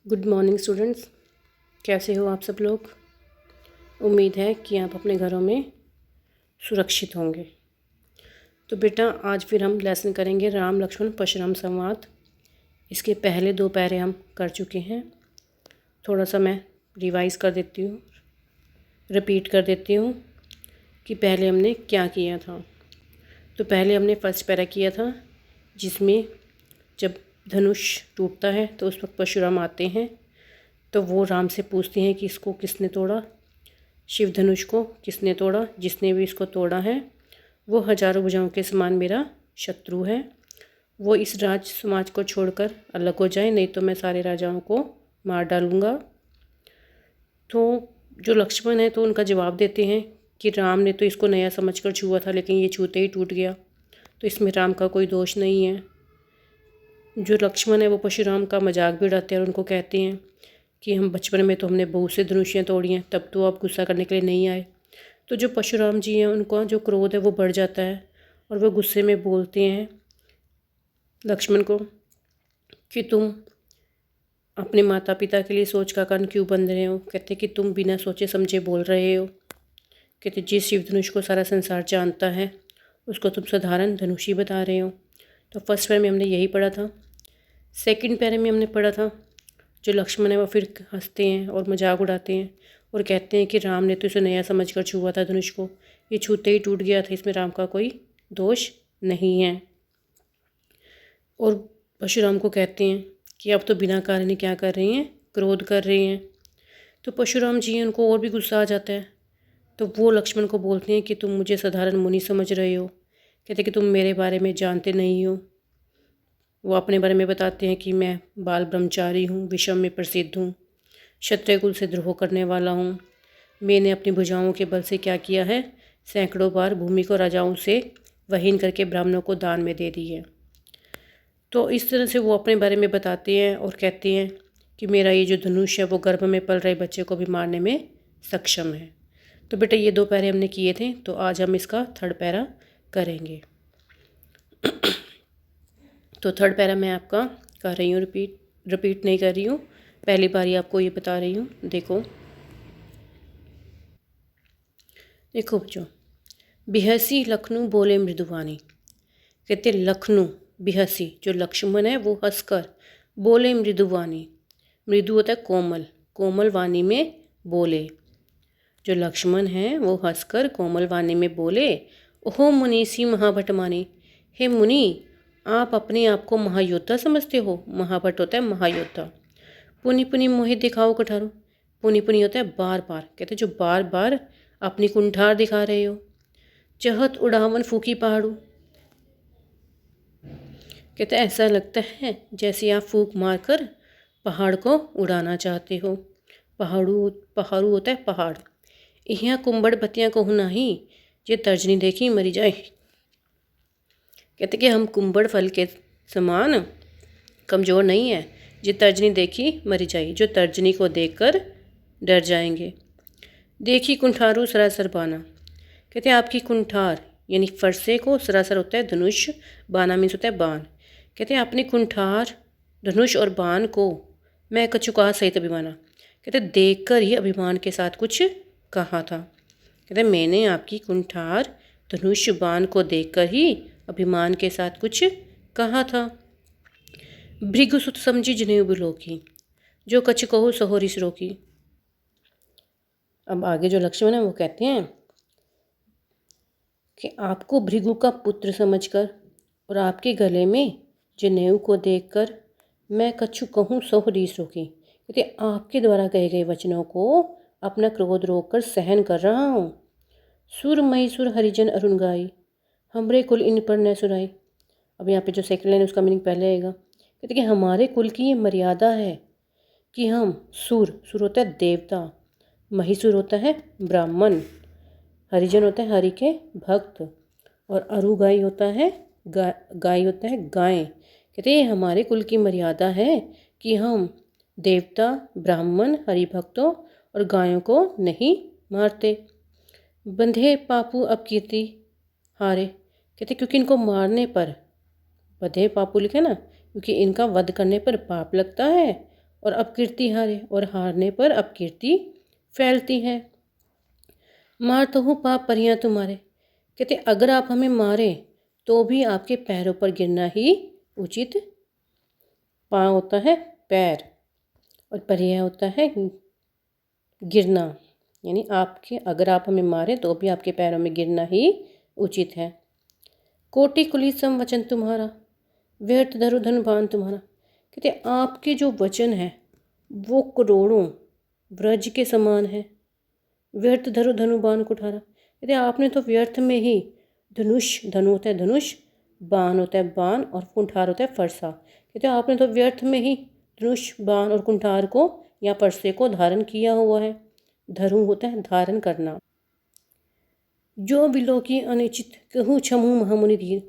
Good morning students. कैसे हो आप सब लोग। उम्मीद है कि आप अपने घरों में सुरक्षित होंगे। तो बेटा आज फिर हम लेसन करेंगे राम लक्ष्मण परशुराम संवाद। इसके पहले 2 पैरे हम कर चुके हैं। थोड़ा सा मैं रिवाइज़ कर देती हूँ, रिपीट कर देती हूँ कि पहले हमने क्या किया था। तो पहले हमने फर्स्ट पैरा किया था जिसमें जब धनुष टूटता है तो उस वक्त परशुराम आते हैं। तो वो राम से पूछते हैं कि इसको किसने तोड़ा, शिव धनुष को किसने तोड़ा। जिसने भी इसको तोड़ा है वो हजारों भुजाओं के समान मेरा शत्रु है। वो इस राज समाज को छोड़कर अलग हो जाए, नहीं तो मैं सारे राजाओं को मार डालूँगा। तो जो लक्ष्मण है तो उनका जवाब देते हैं कि राम ने तो इसको नया समझकर छुआ था, लेकिन ये छूते ही टूट गया, तो इसमें राम का कोई दोष नहीं है। जो लक्ष्मण है वो परशुराम का मजाक भी उड़ाते हैं और उनको कहते हैं कि हम बचपन में तो हमने बहुत से धनुषियाँ तोड़ी हैं, तब तो आप गुस्सा करने के लिए नहीं आए। तो जो परशुराम जी हैं उनका जो क्रोध है वो बढ़ जाता है और वो गुस्से में बोलते हैं लक्ष्मण को कि तुम अपने माता पिता के लिए सोच का कान क्यों बंद रहे हो। कहते कि तुम बिना सोचे समझे बोल रहे हो। कहते जिस शिव धनुष को सारा संसार जानता है उसको तुम साधारण धनुषी बता रहे हो। तो फर्स्ट पैर में हमने यही पढ़ा था। सेकंड पैर में हमने पढ़ा था जो लक्ष्मण है वो फिर हंसते हैं और मजाक उड़ाते हैं और कहते हैं कि राम ने तो इसे नया समझकर छुआ था धनुष को, ये छूते ही टूट गया था, इसमें राम का कोई दोष नहीं है। और परशुराम को कहते हैं कि अब तो बिना कारण क्या कर रहे हैं, क्रोध कर रहे हैं। तो परशुराम जी हैं उनको और भी गुस्सा आ जाता है। तो वो लक्ष्मण को बोलते हैं कि तुम मुझे साधारण मुनि समझ रहे हो। कहते कि तुम मेरे बारे में जानते नहीं हो। वो अपने बारे में बताते हैं कि मैं बाल ब्रह्मचारी हूँ, विषम में प्रसिद्ध हूँ, क्षत्रिय कुल से द्रोह करने वाला हूँ। मैंने अपनी भुजाओं के बल से क्या किया है, सैकड़ों बार भूमि को राजाओं से वहीन करके ब्राह्मणों को दान में दे दी है। तो इस तरह से वो अपने बारे में बताते हैं और कहते हैं कि मेरा ये जो धनुष है वो गर्भ में पल रहे बच्चे को भी मारने में सक्षम है। तो बेटा ये 2 पैरे हमने किए थे, तो आज हम इसका थर्ड पैरा करेंगे। तो थर्ड पैरा मैं आपका कर रही हूँ, रिपीट नहीं कर रही हूँ, पहली बार आपको ये बता रही हूँ। देखो बच्चों, बिहसी लखनऊ बोले मृदुवानी। कहते लखनऊ बिहसी जो लक्ष्मण है वो हंसकर बोले मृदुवानी। मृदु होता है कोमल, कोमल वाणी में बोले। जो लक्ष्मण है वो हंसकर कोमल वाणी में बोले, ओहो मुनीसी महाभटमानी। हे मुनि, आप अपने आप को महायोद्धा समझते हो। महाभट होता है महायोद्धा। पुनि पुनि मोहि दिखाओ कठारू। पुनि पुनि होता है बार बार। कहते जो बार बार अपनी कुंठार दिखा रहे हो। चहत उड़ावन फूकी पहाड़ू। कहते ऐसा लगता है जैसे आप फूक मारकर पहाड़ को उड़ाना चाहते हो। पहाड़ू होता है पहाड़। यहाँ कुंबड़ बत्तियाँ को नाही, ये तर्जनी देखी मरी जाए। कहते कि हम कुंबड़ फल के समान कमज़ोर नहीं है, जो तर्जनी देखी मरी जाए, जो तर्जनी को देखकर डर जाएंगे। देखी कुंठारू सरासर बाना। कहते हैं आपकी कुंठार यानी फरसे को, सरासर होता है धनुष, बाना मीन्स होता है बाण। कहते हैं अपनी कुंठार धनुष और बाण को मैं कछुका सहित अभिमाना। कहते देख कर ही अभिमान के साथ कुछ कहा था। कहते मैंने आपकी कुंठार धनुष बाण को देखकर ही अभिमान के साथ कुछ कहा था। भृगुसुत समझी जनेऊ बिलोकी, जो कछ कहो सहोरिस रोकी। अब आगे जो लक्ष्मण है वो कहते हैं कि आपको भृगु का पुत्र समझकर और आपके गले में जनेऊ को देखकर मैं कछु कहूँ सहोरिस रोकी। कहते आपके द्वारा कहे गए वचनों को अपना क्रोध रोककर सहन कर रहा हूँ। सुर मई सुर हरिजन अरुण गाई, हमरे कुल इन पर न सुनाई। अब यहाँ पे जो सेकंड लाइन उसका मीनिंग पहले आएगा। कहते कि हमारे कुल की ये मर्यादा है कि हम सुर होता है देवता, महिसुर होता है ब्राह्मण, हरिजन होता है हरि के भक्त, और अरुगाई होता है गाय होता है गाय। कहते हैं हमारे कुल की मर्यादा है कि हम देवता, ब्राह्मण, हरिभक्तों और गायों को नहीं मारते। बंधे पापू अपकीर्ति हारे। कहते क्योंकि इनको मारने पर, बधे पापू लिखे ना, क्योंकि इनका वध करने पर पाप लगता है और अपकीर्ति हारे, और हारने पर अपकीर्ति फैलती है। मार तो हूँ पाप परियां तुम्हारे। कहते अगर आप हमें मारें तो भी आपके पैरों पर गिरना ही उचित। पाँव होता है पैर और परिया होता है गिरना, यानी आपके अगर आप हमें मारें तो भी आपके पैरों में गिरना ही उचित है। कोटि कुली सम वचन तुम्हारा, व्यर्थ धरु धन बान तुम्हारा। कहते आपके जो वचन है वो करोड़ों ब्रज के समान है। व्यर्थ धरु धनु बाण कुठारा। कहते आपने तो व्यर्थ में ही धनुष, धनु होता है धनुष, बाण होता है बाण और कुंठार होता है फरसा। कहते आपने तो व्यर्थ में ही धनुष, बाण और कुंठार को या फरसे को धारण किया हुआ है। धरु होता है धारण करना। जो बिलो की अनुचित कहूँ क्षमु महामुनि धीर।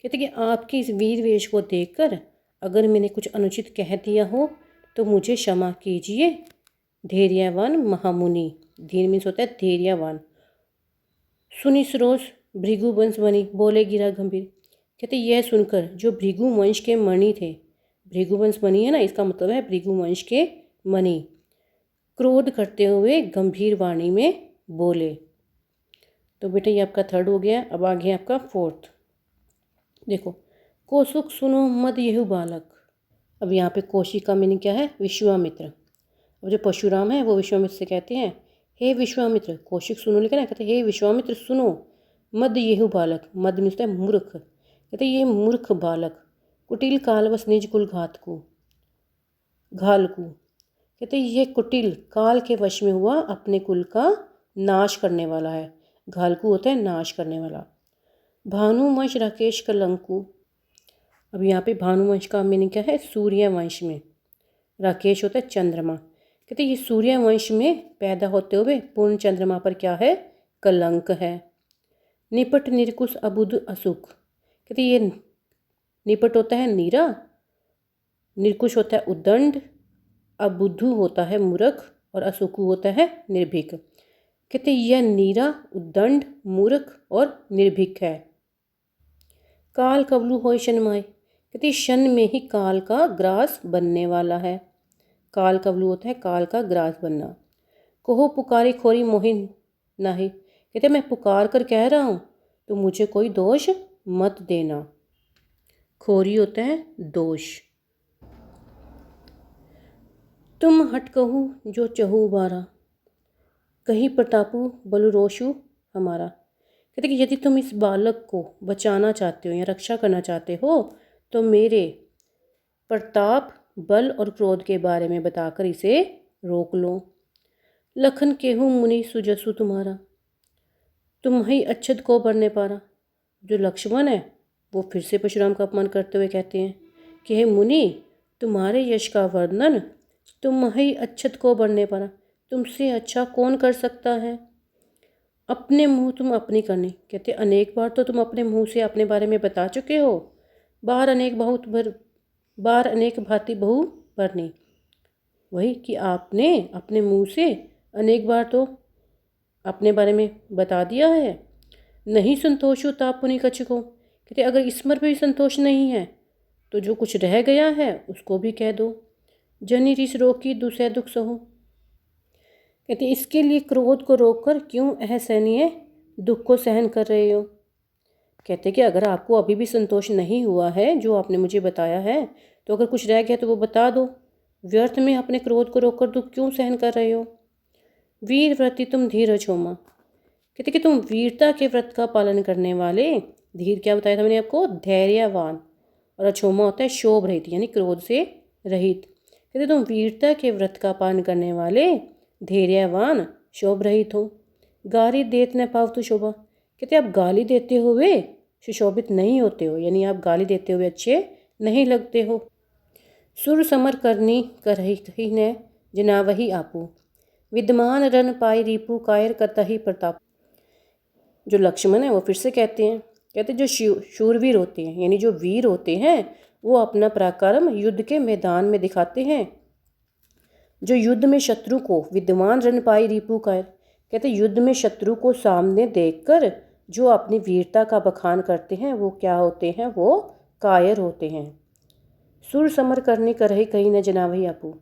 कहते कि आपके इस वीर वेश को देखकर अगर मैंने कुछ अनुचित कह दिया हो तो मुझे क्षमा कीजिए। धैर्यवान महामुनि, धीर मीन्स होता है धैर्यवान। सुनी सरोज भृगु वंश बनी, बोले गिरा गंभीर। कहते यह सुनकर जो भृगु वंश के मणि थे, भृगु वंश मणि है ना, इसका मतलब है भृगु वंश के मणि, क्रोध करते हुए गंभीर वाणी में बोले। तो बेटा ये आपका थर्ड हो गया। अब आगे आपका फोर्थ। देखो, कौसुक सुनो मद यहु बालक। अब यहाँ पे कौशिक का मीनिंग क्या है? विश्वामित्र। अब जो परशुराम है वो विश्वामित्र से कहते हैं हे विश्वामित्र। कौशिक सुनो लिखा ना, कहते हे विश्वामित्र सुनो, मद येहु बालक। मद मिलता है मूर्ख। कहते ये मूर्ख बालक, कुटिल कालवश निज कुल घातकु घालकू। कहते ये कुटिल काल के वश में हुआ अपने कुल का नाश करने वाला है। घालकू होता है नाश करने वाला। भानुवंश राकेश कलंकु। अब यहाँ पे भानुवंश का मीनिंग क्या है? सूर्यवंश में। राकेश होता है चंद्रमा। कहते ये सूर्यवंश में पैदा होते हुए पूर्ण चंद्रमा पर क्या है? कलंक है। निपट निरकुश अबुध असुख। कहते ये निपट होता है नीरा, निरकुश होता है उद्दंड, अबुद्धू होता है मूर्ख और असुकु होता है निर्भीक। कहते यह नीरा, उद्दंड, मूर्ख और निर्भीक है। काल कबलू होय शनमाय। कहते क्षण में ही काल का ग्रास बनने वाला है। काल कबलू होता है काल का ग्रास बनना। कहो पुकारी खोरी मोहिन नाही। कहते मैं पुकार कर कह रहा हूँ तो मुझे कोई दोष मत देना। खोरी होता है दोष। तुम हट कहू जो चहु बारा, कहीं प्रतापु बलुरोशु हमारा। कहते कि यदि तुम इस बालक को बचाना चाहते हो या रक्षा करना चाहते हो तो मेरे प्रताप, बल और क्रोध के बारे में बताकर इसे रोक लो। लखन केहू मुनि सुजसु तुम्हारा, तुम ही अच्छत को बरने पारा। जो लक्ष्मण है वो फिर से परशुराम का अपमान करते हुए कहते हैं कि हे मुनि, तुम्हारे यश का वर्णन तुम ही अच्छत को बरने पारा, तुमसे अच्छा कौन कर सकता है। अपने मुँह तुम अपनी करनी। कहते अनेक बार तो तुम अपने मुँह से अपने बारे में बता चुके हो। बार अनेक भांति बहु भरनी। वही कि आपने अपने मुंह से अनेक बार तो अपने बारे में बता दिया है। नहीं संतोषो ताप पुनि कछको। कहते अगर इस पर भी संतोष नहीं है तो जो कुछ रह गया है उसको भी कह दो। जनि रिस रोकी दुसह दुख सहो। कहते इसके लिए क्रोध को रोककर क्यों असहनीय दुख को सहन कर रहे हो। कहते कि अगर आपको अभी भी संतोष नहीं हुआ है जो आपने मुझे बताया है तो अगर कुछ रह गया तो वो बता दो। व्यर्थ में अपने क्रोध को रोककर दुख क्यों सहन कर रहे हो। वीर व्रति तुम धीरज होमा। कहते कि तुम वीरता के व्रत का पालन करने वाले। धीर क्या बताया था मैंने आपको? धैर्यवान। और अछोमा होता है शोभ रहित, यानी क्रोध से रहित। कहते तुम वीरता के व्रत का पालन करने वाले, धैर्यवान, शोभ रहित हो। गारी देत न पावतु शोभा। कहते आप गाली देते हुए सुशोभित नहीं होते हो, यानी आप गाली देते हुए अच्छे नहीं लगते हो। सुर समर करनी करही कही न जनावही आपू, विद्यमान रन पाई रिपु कायर कतही प्रताप। जो लक्ष्मण है वो फिर से कहते हैं, कहते जो शूरवीर होते हैं यानी जो वीर होते हैं वो अपना पराक्रम युद्ध के मैदान में दिखाते हैं। जो युद्ध में शत्रु को विद्यमान रन पाई रिपु कायर। कहते युद्ध में शत्रु को सामने देखकर जो अपनी वीरता का बखान करते हैं वो क्या होते हैं? वो कायर होते हैं। सुर समर करने करही कहीं न जनावही आपू।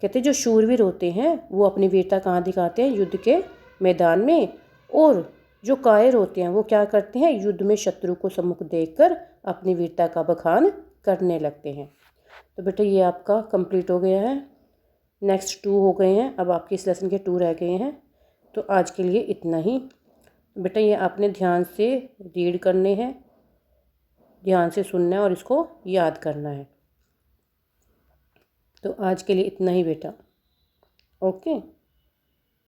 कहते जो शूरवीर होते हैं वो अपनी वीरता कहाँ दिखाते हैं? युद्ध के मैदान में। और जो कायर होते हैं वो क्या करते हैं? युद्ध में शत्रु को सम्मुख देखकर अपनी वीरता का बखान करने लगते हैं। तो बेटा ये आपका कंप्लीट हो गया है। नेक्स्ट 2 हो गए हैं, अब आपके इस लेसन के 2 रह गए हैं। तो आज के लिए इतना ही। बेटा ये आपने ध्यान से रीड करने हैं, ध्यान से सुनना है और इसको याद करना है। तो आज के लिए इतना ही बेटा। ओके।